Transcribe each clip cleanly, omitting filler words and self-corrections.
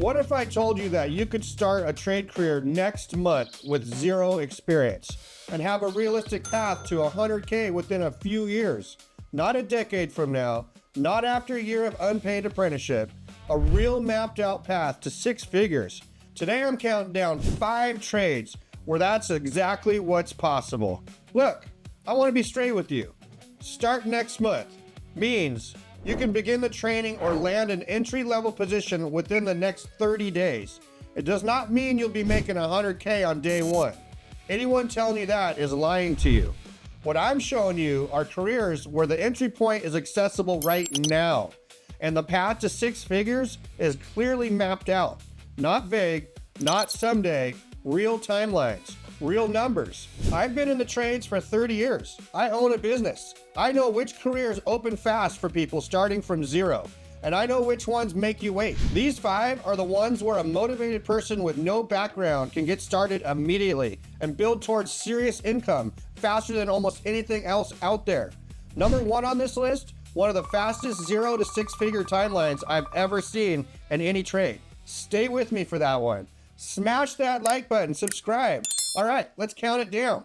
What if I told you that you could start a trade career next month with zero experience and have a realistic path to 100K within a few years? Not a decade from now, not after a year of unpaid apprenticeship, a real mapped out path to 6 figures. Today I'm counting down 5 trades where that's exactly what's possible. Look, I want to be straight with you. Start next month means you can begin the training or land an entry-level position within the next 30 days. It does not mean you'll be making 100K on day one. Anyone telling you that is lying to you. What I'm showing you are careers where the entry point is accessible right now, and the path to 6 figures is clearly mapped out. Not vague, not someday, real timelines, real numbers. I've been in the trades for 30 years. I own a business. I know which careers open fast for people starting from zero, and I know which ones make you wait. These 5 are the ones where a motivated person with no background can get started immediately and build towards serious income faster than almost anything else out there. Number 1 on this list, one of the fastest 0 to 6 figure timelines I've ever seen in any trade. Stay with me for that one. Smash that like button, subscribe. All right, let's count it down.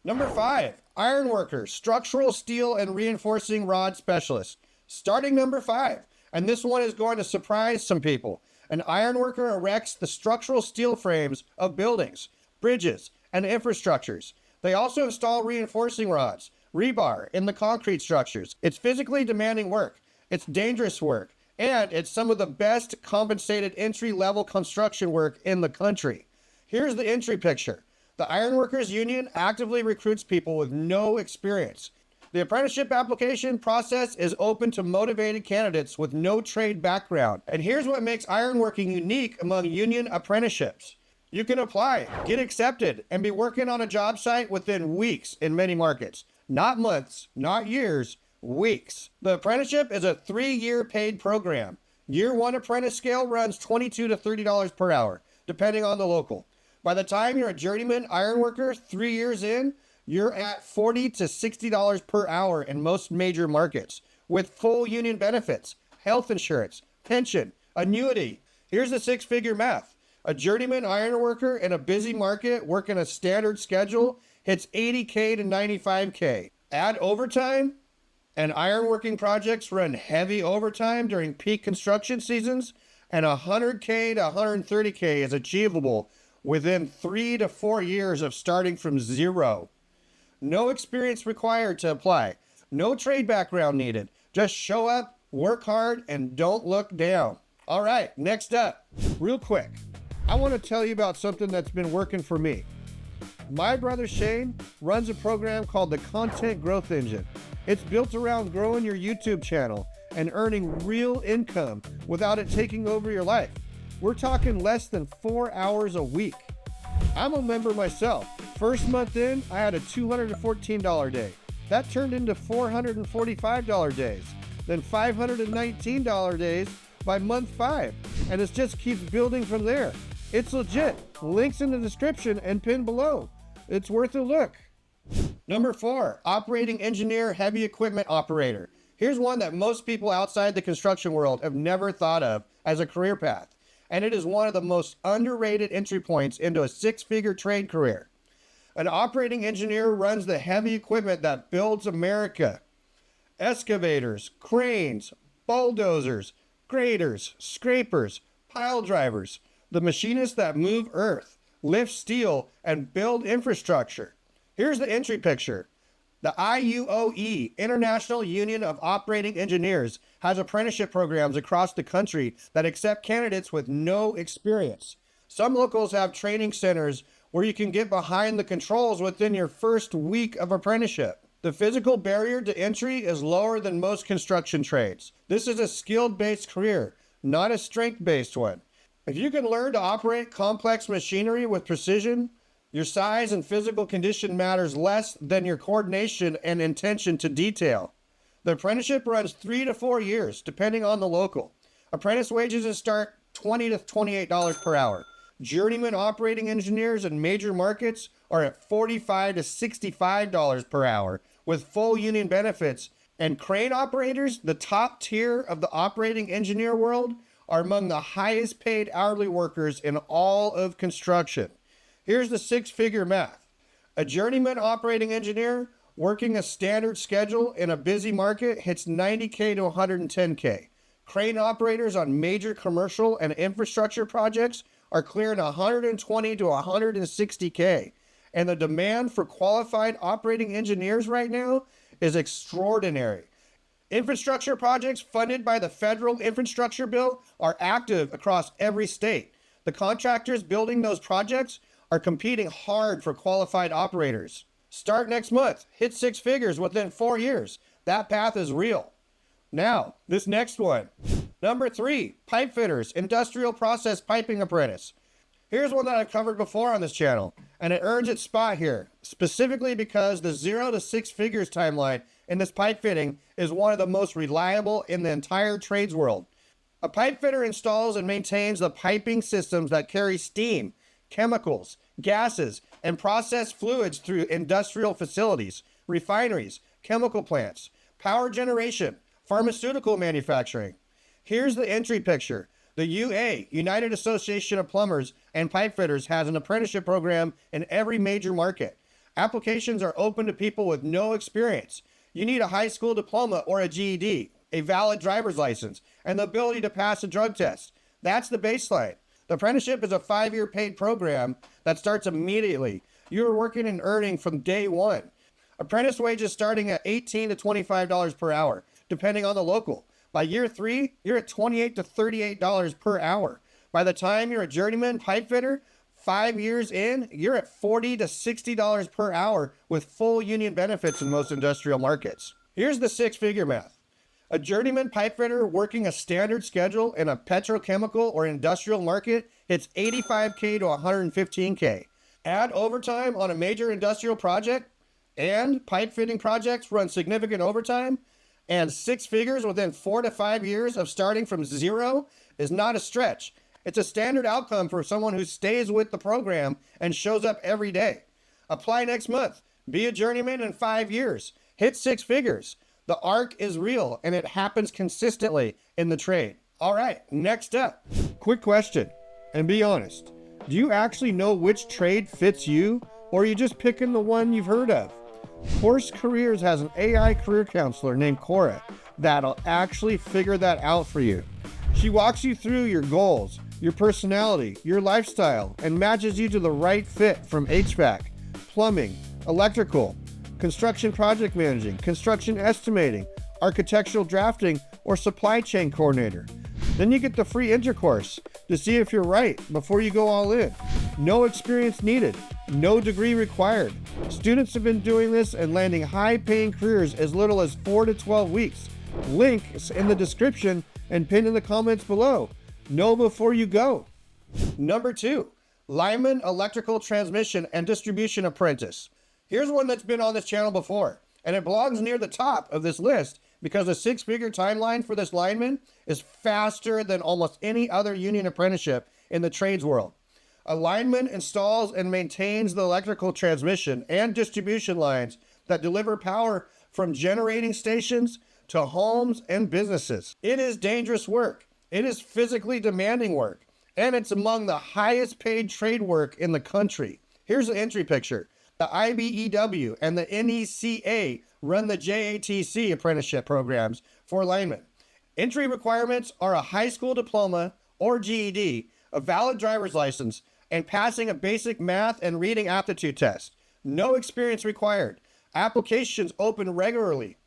Number 5, ironworker, structural steel and reinforcing rod specialist. Starting number 5, and this one is going to surprise some people. An ironworker erects the structural steel frames of buildings, bridges, and infrastructures. They also install reinforcing rods, rebar in the concrete structures. It's physically demanding work. It's dangerous work. And it's some of the best compensated entry-level construction work in the country. Here's the entry picture. The Ironworkers Union actively recruits people with no experience. The apprenticeship application process is open to motivated candidates with no trade background. And here's what makes ironworking unique among union apprenticeships. You can apply, get accepted, and be working on a job site within weeks in many markets. Not months, not years, weeks. The apprenticeship is a 3-year paid program. Year 1 apprentice scale runs $22 to $30 per hour, depending on the local. By the time you're a journeyman ironworker 3 years in, you're at $40 to $60 per hour in most major markets, with full union benefits, health insurance, pension, annuity. Here's the 6-figure math. A journeyman ironworker in a busy market working a standard schedule hits $80K to $95K. Add overtime, and ironworking projects run heavy overtime during peak construction seasons, and $100K to $130K is achievable within 3 to 4 years of starting from zero. No experience required to apply. No trade background needed. Just show up, work hard, and don't look down. All right, next up, real quick, I want to tell you about something that's been working for me. My brother Shane runs a program called the Content Growth Engine. It's built around growing your YouTube channel and earning real income without it taking over your life. We're talking less than 4 hours a week. I'm a member myself. First month in, I had a $214 day. That turned into $445 days, then $519 days by month 5, and it just keeps building from there. It's legit. Links in the description and pinned below. It's worth a look. Number 4, operating engineer, heavy equipment operator. Here's one that most people outside the construction world have never thought of as a career path, and it is one of the most underrated entry points into a 6-figure trade career. An operating engineer runs the heavy equipment that builds America. Excavators, cranes, bulldozers, graders, scrapers, pile drivers, the machinists that move earth, lift steel, and build infrastructure. Here's the entry picture. The IUOE, International Union of Operating Engineers, has apprenticeship programs across the country that accept candidates with no experience. Some locals have training centers where you can get behind the controls within your first week of apprenticeship. The physical barrier to entry is lower than most construction trades. This is a skill-based career, not a strength-based one. If you can learn to operate complex machinery with precision, your size and physical condition matters less than your coordination and attention to detail. The apprenticeship runs 3 to 4 years, depending on the local. Apprentice wages start $20 to $28 per hour. Journeyman operating engineers in major markets are at $45 to $65 per hour with full union benefits. And crane operators, the top tier of the operating engineer world, are among the highest paid hourly workers in all of construction. Here's the six-figure math. A journeyman operating engineer working a standard schedule in a busy market hits $90K to $110K. Crane operators on major commercial and infrastructure projects are clearing $120 to $160K. And the demand for qualified operating engineers right now is extraordinary. Infrastructure projects funded by the federal infrastructure bill are active across every state. The contractors building those projects are competing hard for qualified operators. Start next month. Hit six figures within 4 years. That path is real. Now, this next one. Number 3, pipe fitters, industrial process piping apprentice. Here's one that I've covered before on this channel, and it earns its spot here, specifically because the 0 to 6 figures timeline in this pipe fitting is one of the most reliable in the entire trades world. A pipe fitter installs and maintains the piping systems that carry steam, chemicals, gases, and process fluids through industrial facilities, refineries, chemical plants, power generation, pharmaceutical manufacturing. Here's the entry picture. The UA, United Association of Plumbers and Pipe Fitters, has an apprenticeship program in every major market. Applications are open to people with no experience. You need a high school diploma or a GED, a valid driver's license, and the ability to pass a drug test. That's the baseline. The apprenticeship is a 5-year paid program that starts immediately. You're working and earning from day one. Apprentice wages starting at $18 to $25 per hour, depending on the local. By year 3, you're at $28 to $38 per hour. By the time you're a journeyman pipe fitter, 5 years in, you're at $40 to $60 per hour with full union benefits in most industrial markets. Here's the six-figure math. A journeyman pipe fitter working a standard schedule in a petrochemical or industrial market hits $85K to $115K. Add overtime on a major industrial project, and pipe fitting projects run significant overtime, and six figures within 4 to 5 years of starting from zero is not a stretch. It's a standard outcome for someone who stays with the program and shows up every day. Apply next month. Be a journeyman in 5 years. Hit six figures. The arc is real, and it happens consistently in the trade. All right, next up. Quick question, and be honest. Do you actually know which trade fits you, or are you just picking the one you've heard of? Course Careers has an AI career counselor named Coura that'll actually figure that out for you. She walks you through your goals, your personality, your lifestyle, and matches you to the right fit from HVAC, plumbing, electrical, construction project managing, construction estimating, architectural drafting, or supply chain coordinator. Then you get the free intercourse to see if you're right before you go all in. No experience needed, no degree required. Students have been doing this and landing high-paying careers as little as 4 to 12 weeks. Link is in the description and pinned in the comments below. Know before you go. Number 2, Lineman Electrical Transmission and Distribution Apprentice. Here's one that's been on this channel before, and it belongs near the top of this list because the six-figure timeline for this lineman is faster than almost any other union apprenticeship in the trades world. A lineman installs and maintains the electrical transmission and distribution lines that deliver power from generating stations to homes and businesses. It is dangerous work. It is physically demanding work, and it's among the highest paid trade work in the country. Here's the entry picture. The IBEW and the NECA run the JATC apprenticeship programs for linemen. Entry requirements are a high school diploma or GED, a valid driver's license, and passing a basic math and reading aptitude test. No experience required. Applications open regularly.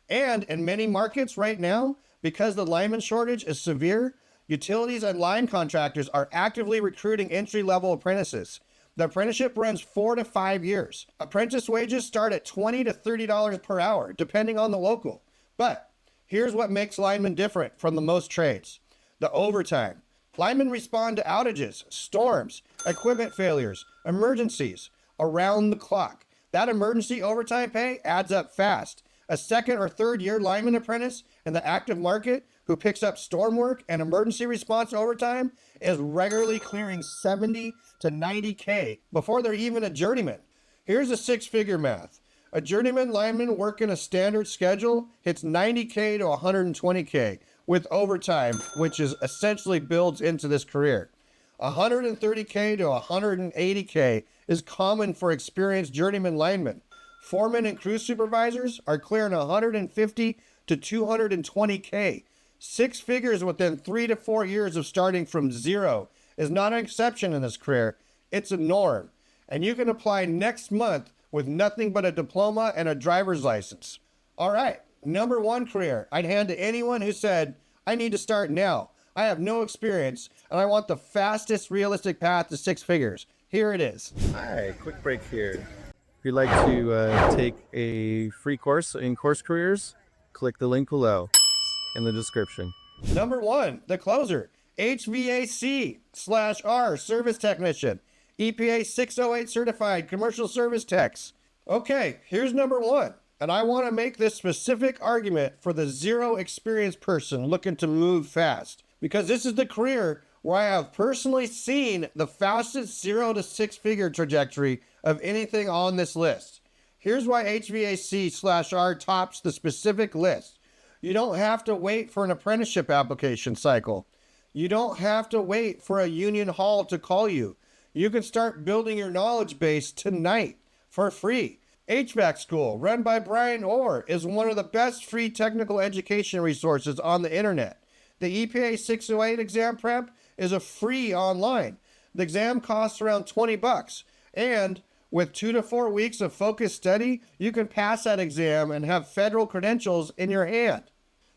And in many markets right now, because the lineman shortage is severe, utilities and line contractors are actively recruiting entry-level apprentices. The apprenticeship runs 4 to 5 years. Apprentice wages start at $20 to $30 per hour, depending on the local. But here's what makes linemen different from the most trades: the overtime. Linemen respond to outages, storms, equipment failures, emergencies, around the clock. That emergency overtime pay adds up fast. A second or third year lineman apprentice in the active market who picks up storm work and emergency response overtime is regularly clearing $70 to $90K before they're even a journeyman. Here's a six-figure math. A journeyman lineman working a standard schedule hits $90K to $120K, with overtime, which is essentially builds into this career. 130K to 180K is common for experienced journeyman linemen. Foremen and crew supervisors are clearing 150 to 220K. Six figures within 3 to 4 years of starting from zero is not an exception in this career. It's a norm. And you can apply next month with nothing but a diploma and a driver's license. All right, number one career I'd hand to anyone who said, I need to start now. I have no experience, and I want the fastest realistic path to six figures. Here it is. Hi, quick break here. If you'd like to take a free course in Course Careers, click the link below in the description. Number one, the closer, HVAC/R service technician, EPA 608 certified commercial service techs. Okay, here's number one. And I want to make this specific argument for the zero experience person looking to move fast, because this is the career where I have personally seen the fastest 0 to 6 figure trajectory of anything on this list. Here's why HVAC/R tops the specific list. You don't have to wait for an apprenticeship application cycle. You don't have to wait for a union hall to call you. You can start building your knowledge base tonight for free. HVAC School, run by Brian Orr, is one of the best free technical education resources on the internet. The EPA 608 exam prep is a free online. The exam costs around $20, and with 2 to 4 weeks of focused study, you can pass that exam and have federal credentials in your hand.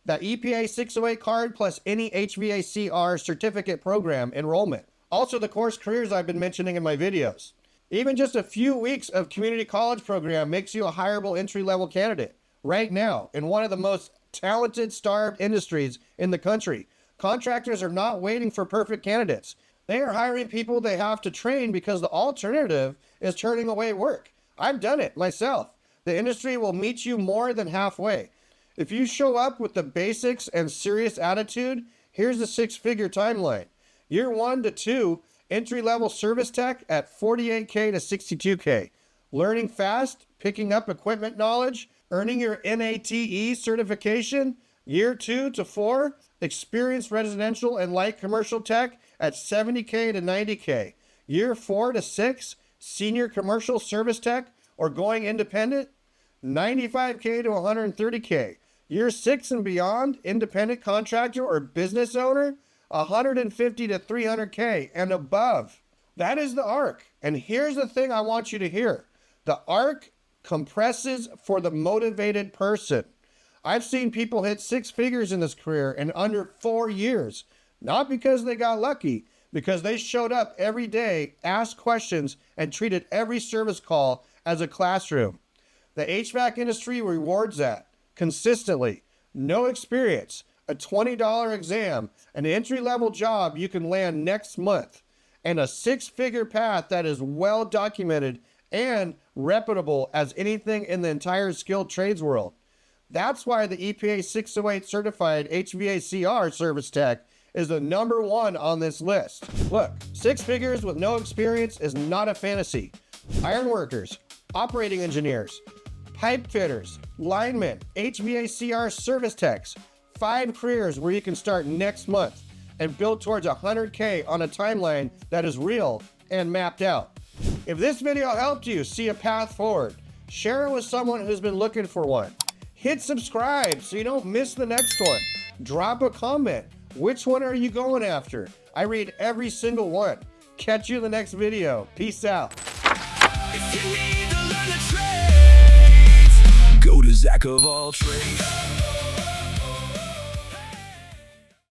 The EPA 608 card plus any HVAC/R certificate program enrollment. Also the course careers I've been mentioning in my videos. Even just a few weeks of community college program makes you a hireable entry-level candidate right now in one of the most talented, starved industries in the country. Contractors are not waiting for perfect candidates. They are hiring people they have to train because the alternative is turning away work. I've done it myself. The industry will meet you more than halfway. If you show up with the basics and serious attitude, here's the six-figure timeline. Year 1 to 2, entry-level service tech at 48K to 62K. Learning fast, picking up equipment knowledge, earning your NATE certification. Year 2 to 4, experienced residential and light commercial tech at 70K to 90K. Year 4 to 6, senior commercial service tech or going independent, 95K to 130K. Year 6 and beyond, independent contractor or business owner, 150 to 300K and above. That is the arc. And here's the thing I want you to hear. The arc compresses for the motivated person. I've seen people hit six figures in this career in under 4 years. Not because they got lucky, because they showed up every day, asked questions, and treated every service call as a classroom. The HVAC industry rewards that consistently. No experience, a $20 exam, an entry-level job you can land next month, and a six-figure path that is well documented and reputable as anything in the entire skilled trades world. That's why the EPA 608 certified HVAC/R service tech is the number one on this list. Look, six figures with no experience is not a fantasy. Ironworkers, operating engineers, pipe fitters, linemen, HVAC/R service techs, 5 careers where you can start next month and build towards 100K on a timeline that is real and mapped out. If this video helped you see a path forward, share it with someone who's been looking for one. Hit subscribe so you don't miss the next one. Drop a comment. Which one are you going after? I read every single one. Catch you in the next video. Peace out. If you need to learn the trades, go to Zach of all trades.